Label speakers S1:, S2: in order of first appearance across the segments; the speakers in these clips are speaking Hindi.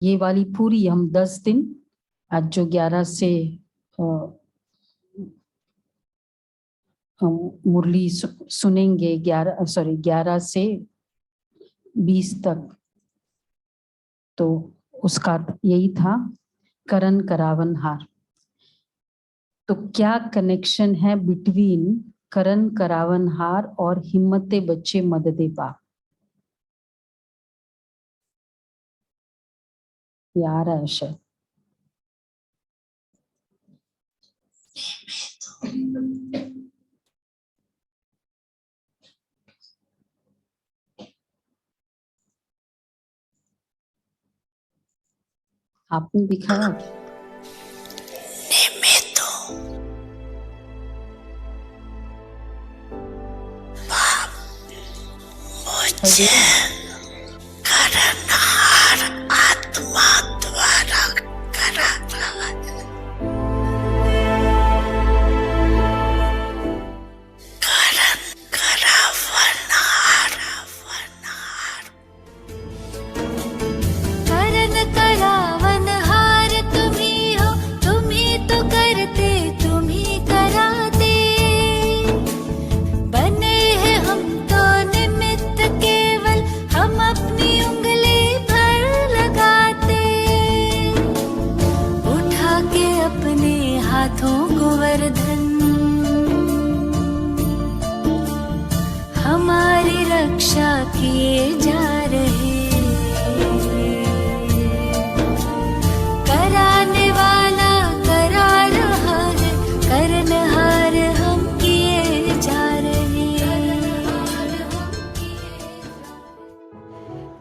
S1: ये वाली पूरी हम 10 दिन आज जो 11 से मुरली सुनेंगे, 11 से 20 तक, तो उसका यही था करण करावन हार। तो क्या कनेक्शन है बिटवीन करण करावन हार और हिम्मते बच्चे मददे बाप? ये आ रहा है शायद। आपने दिखाया क्या?
S2: मुझे करणहार आत्मा द्वारा करा रहा है। करण करावनहार
S3: करण करावनहार तुम्ही हो, तुम्ही तो करते तुम्ही कराते, बने हैं हम तो निमित्त केवल, हम अपनी उंगली भर लगाते, उठा के अपने हाथों को वरदान, हमारी रक्षा किए जा रहे, कराने वाला करा रहा है, करनहार हम किए जा रहे।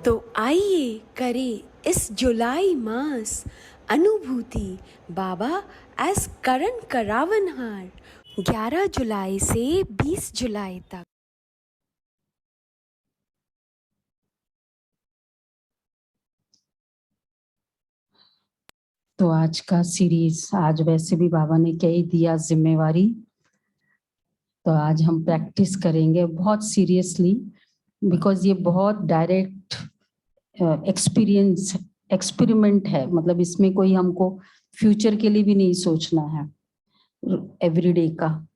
S4: तो आइए करें इस जुलाई मास अनुभूति बाबा एस करण करावनहार 11 जुलाई से 20 जुलाई तक।
S1: तो आज का सीरीज, आज वैसे भी बाबा ने क्या ही दिया जिम्मेवारी, तो आज हम प्रैक्टिस करेंगे बहुत सीरियसली, बिकॉज ये बहुत डायरेक्ट एक्सपेरिमेंट है। मतलब इसमें कोई हमको फ्यूचर के लिए भी नहीं सोचना है, एवरीडे का।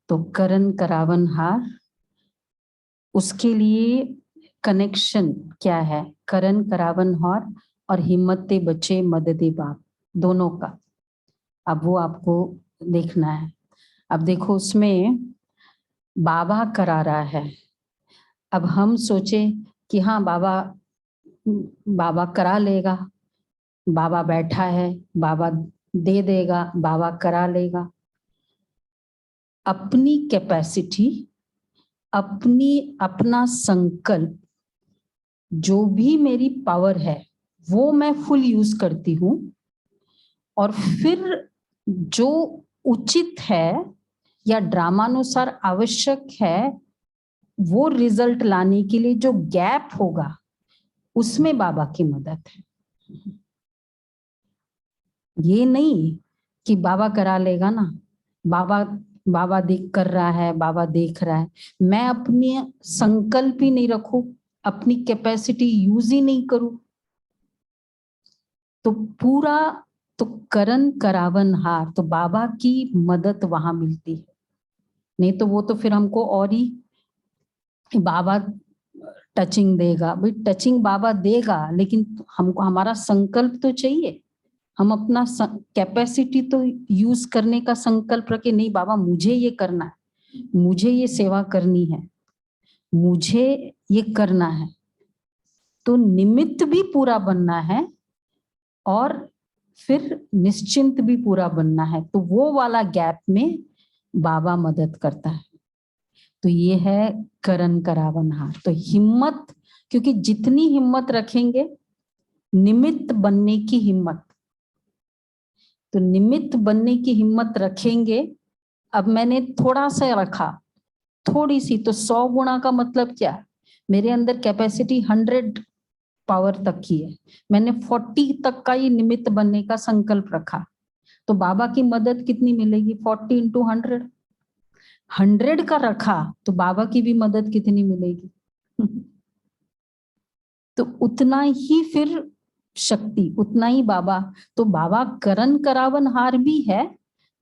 S1: तो करण करावन हार, उसके लिए कनेक्शन क्या है करण करावन हार और हिम्मते बच्चे मददे बाप दोनों का, अब वो आपको देखना है। अब देखो उसमें बाबा करा रहा है। अब हम सोचे कि हाँ बाबा करा लेगा, बाबा बैठा है, बाबा दे देगा, बाबा करा लेगा। अपनी कैपेसिटी, अपना संकल्प, जो भी मेरी पावर है वो मैं फुल यूज करती हूँ, और फिर जो उचित है या ड्रामानुसार आवश्यक है वो रिजल्ट लाने के लिए जो गैप होगा उसमें बाबा की मदद है। ये नहीं कि बाबा करा लेगा ना, बाबा देख कर रहा है, बाबा देख रहा है, मैं अपनी संकल्प ही नहीं रखूं, अपनी कैपेसिटी यूज ही नहीं करूं, तो पूरा तो करण करावन हार, तो बाबा की मदद वहां मिलती है। नहीं तो वो तो फिर हमको और ही बाबा टचिंग देगा, भाई टचिंग बाबा देगा, लेकिन हमको हमारा संकल्प तो चाहिए, हम अपना कैपेसिटी तो यूज करने का संकल्प रखे, नहीं बाबा मुझे ये करना है, मुझे ये सेवा करनी है, मुझे ये करना है, तो निमित्त भी पूरा बनना है और फिर निश्चिंत भी पूरा बनना है, तो वो वाला गैप में बाबा मदद करता है। तो ये है करण करावन हार। तो हिम्मत, क्योंकि जितनी हिम्मत रखेंगे, निमित्त बनने की हिम्मत, तो निमित्त बनने की हिम्मत रखेंगे। अब मैंने थोड़ा सा रखा, थोड़ी सी, तो 100 गुना का मतलब क्या, मेरे अंदर कैपेसिटी 100 पावर तक की है, मैंने 40 तक का ही निमित्त बनने का संकल्प रखा, तो बाबा की मदद कितनी मिलेगी, 40 into 100, 100 का रखा तो बाबा की भी मदद कितनी मिलेगी तो उतना ही फिर शक्ति उतना ही बाबा, तो बाबा करण करावनहार भी है,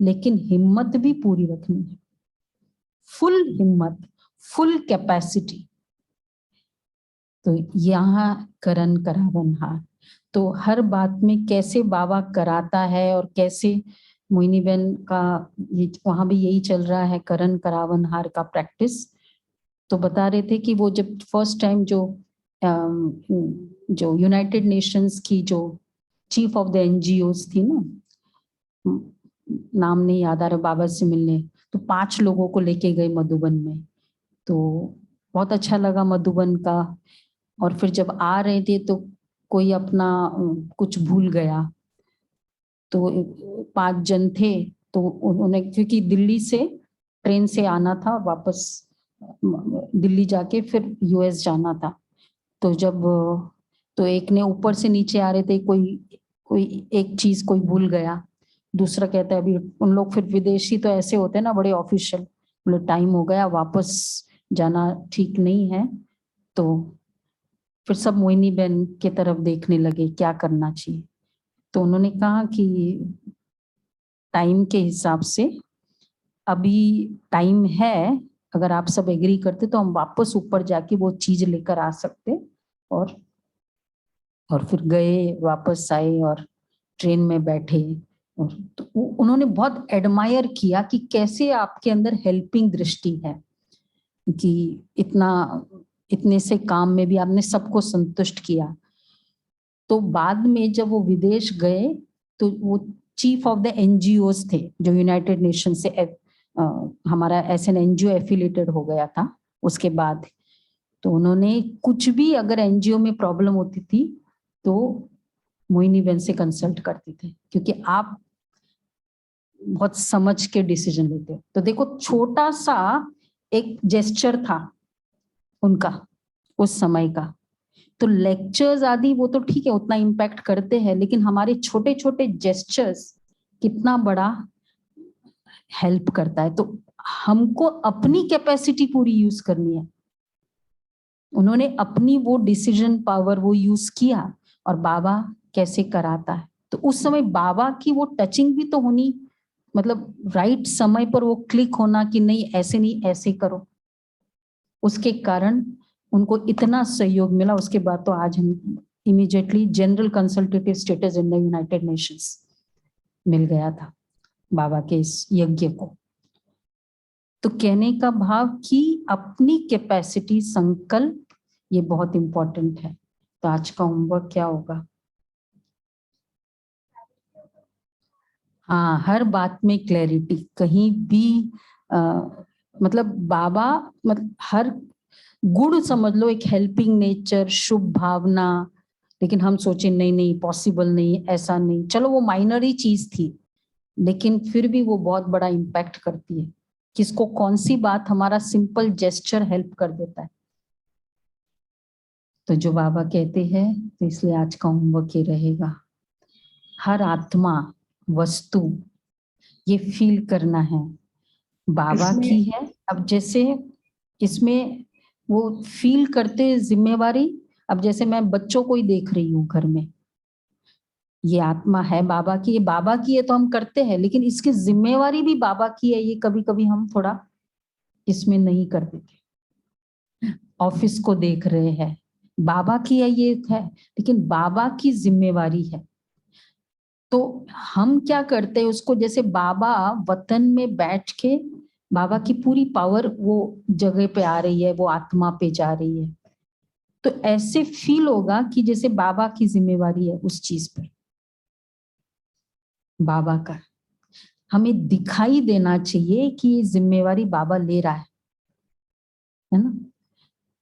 S1: लेकिन हिम्मत भी पूरी रखनी है, फुल हिम्मत, फुल कैपेसिटी। तो यहाँ करण करावनहार, तो हर बात में कैसे बाबा कराता है और कैसे मोहिनी बहन का ये वहां भी यही चल रहा है, करण करावनहार का प्रैक्टिस। तो बता रहे थे कि वो जब फर्स्ट टाइम जो यूनाइटेड नेशंस की जो चीफ ऑफ द एनजीओज थी ना, नाम नहीं याद आ रहा, बाबा से मिलने, तो 5 लोगों को लेके गए मधुबन में। तो बहुत अच्छा लगा मधुबन का। और फिर जब आ रहे थे तो कोई अपना कुछ भूल गया, तो 5 जन थे, तो उन्होंने, क्योंकि दिल्ली से ट्रेन से आना था, वापस दिल्ली जाके फिर यूएस जाना था। तो जब तो एक ने ऊपर से नीचे आ रहे थे, कोई एक चीज कोई भूल गया, दूसरा कहता है अभी उन लोग, फिर विदेशी तो ऐसे होते हैं ना बड़े ऑफिशियल, बोले टाइम हो गया, वापस जाना ठीक नहीं है। तो फिर सब मोहिनी बहन की तरफ देखने लगे क्या करना चाहिए। तो उन्होंने कहा कि टाइम के हिसाब से अभी टाइम है, अगर आप सब एग्री करते तो हम वापस ऊपर जाके वो चीज लेकर आ सकते। और फिर गए, वापस आए और ट्रेन में बैठे। और तो उन्होंने बहुत एडमायर किया कि कैसे आपके अंदर हेल्पिंग दृष्टि है, कि इतने से काम में भी आपने सबको संतुष्ट किया। तो बाद में जब वो विदेश गए, तो वो चीफ ऑफ द एनजीओज थे जो यूनाइटेड नेशन से हमारा एसएन एनजीओ एफिलिएटेड हो गया था उसके बाद। तो उन्होंने कुछ भी अगर एनजीओ में प्रॉब्लम होती थी तो मोहिनी बहन से कंसल्ट करते थे, क्योंकि आप बहुत समझ के डिसीजन लेते हो। तो देखो छोटा सा एक जेस्चर था उनका उस समय का। तो लेक्चर्स आदि वो तो ठीक है, उतना इम्पैक्ट करते हैं, लेकिन हमारे छोटे छोटे जेस्चर्स कितना बड़ा हेल्प करता है। तो हमको अपनी कैपेसिटी पूरी यूज करनी है। उन्होंने अपनी वो डिसीजन पावर वो यूज किया, और बाबा कैसे कराता है। तो उस समय बाबा की वो टचिंग भी तो होनी, मतलब राइट समय पर वो क्लिक होना कि नहीं ऐसे नहीं ऐसे करो, उसके कारण उनको इतना सहयोग मिला। उसके बाद तो आज हम immediately general consultative status in the United Nations मिल गया था बाबा के इस यज्ञ को। तो कहने का भाव कि अपनी कैपेसिटी, संकल्प, ये बहुत इंपॉर्टेंट है। तो आज का होमवर्क क्या होगा? हाँ, हर बात में क्लैरिटी, कहीं भी मतलब बाबा, मतलब हर गुण समझ लो, एक हेल्पिंग नेचर, शुभ भावना, लेकिन हम सोचे नहीं नहीं पॉसिबल नहीं, ऐसा नहीं। चलो वो माइनर ही चीज थी, लेकिन फिर भी वो बहुत बड़ा इम्पैक्ट करती है। किसको कौन सी बात, हमारा सिंपल जेस्चर हेल्प कर देता है। तो जो बाबा कहते हैं, तो इसलिए आज का होमवर्क ये रहेगा, हर आत्मा वस्तु ये फील करना है बाबा की है। अब जैसे इसमें वो फील करते जिम्मेवारी, अब जैसे मैं बच्चों को ही देख रही हूँ घर में, ये आत्मा है बाबा की, ये बाबा की है तो हम करते हैं, लेकिन इसकी जिम्मेवारी भी बाबा की है, ये कभी कभी हम थोड़ा इसमें नहीं कर देते। ऑफिस को देख रहे हैं, बाबा की है ये है, लेकिन बाबा की जिम्मेवारी है। तो हम क्या करते हैं उसको, जैसे बाबा वतन में बैठ के, बाबा की पूरी पावर वो जगह पे आ रही है, वो आत्मा पे जा रही है। तो ऐसे फील होगा कि जैसे बाबा की जिम्मेवारी है उस चीज पर, बाबा का हमें दिखाई देना चाहिए कि ये जिम्मेवारी बाबा ले रहा है ना।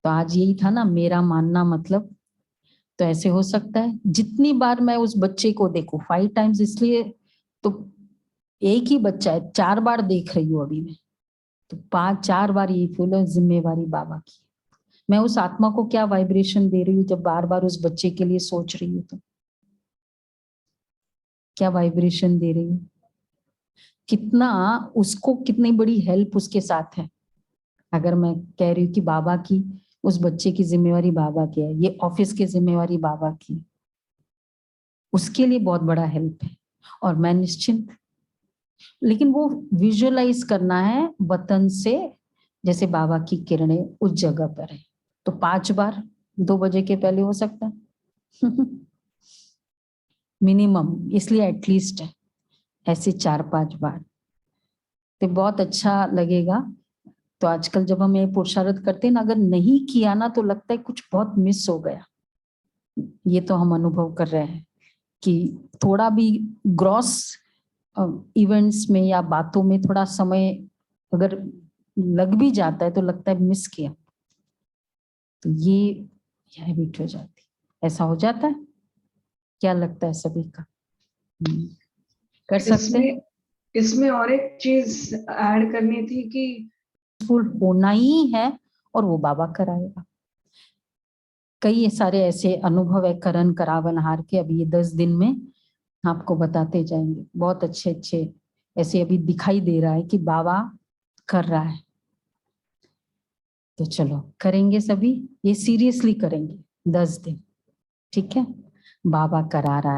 S1: तो आज यही था ना मेरा मानना, मतलब तो ऐसे हो सकता है जितनी बार मैं उस बच्चे को देखूं, 5 टाइम्स, इसलिए तो एक ही बच्चा है, 4 बार देख रही हूँ अभी मैं, तो 4 बार यही फील है जिम्मेवारी बाबा की। मैं उस आत्मा को क्या वाइब्रेशन दे रही हूँ जब बार बार उस बच्चे के लिए सोच रही हूँ, तो क्या वाइब्रेशन दे रही हूँ, कितना उसको, कितनी बड़ी हेल्प उसके साथ है। अगर मैं कह रही हूँ कि बाबा की, उस बच्चे की जिम्मेवारी बाबा की है, ये ऑफिस की जिम्मेवारी बाबा की, उसके लिए बहुत बड़ा हेल्प है। और मैं निश्चिंत, लेकिन वो विजुअलाइज करना है वतन से, जैसे बाबा की किरणें उस जगह पर है। तो 5 बार 2 बजे के पहले हो सकता है मिनिमम, इसलिए एटलीस्ट है ऐसे 4-5 बार, तो बहुत अच्छा लगेगा। तो आजकल जब हम ये पुरुषार्थ करते हैं ना, अगर नहीं किया ना तो लगता है कुछ बहुत मिस हो गया। ये तो हम अनुभव कर रहे हैं कि थोड़ा भी ग्रॉस इवेंट्स में या बातों में थोड़ा समय अगर लग भी जाता है तो लगता है मिस किया। तो ये हैबिट हो जाती, ऐसा हो जाता है। क्या लगता है सभी का? कर सकते हैं।
S5: इसमें और एक चीज ऐड करनी थी कि
S1: फुल होना ही है और वो बाबा कराएगा। कई सारे ऐसे अनुभव है करण करावनहार के, अभी ये 10 दिन में आपको बताते जाएंगे। बहुत अच्छे अच्छे ऐसे अभी दिखाई दे रहा है कि बाबा कर रहा है। तो चलो करेंगे सभी, ये सीरियसली करेंगे 10 दिन, ठीक है? बाबा करा रहा है।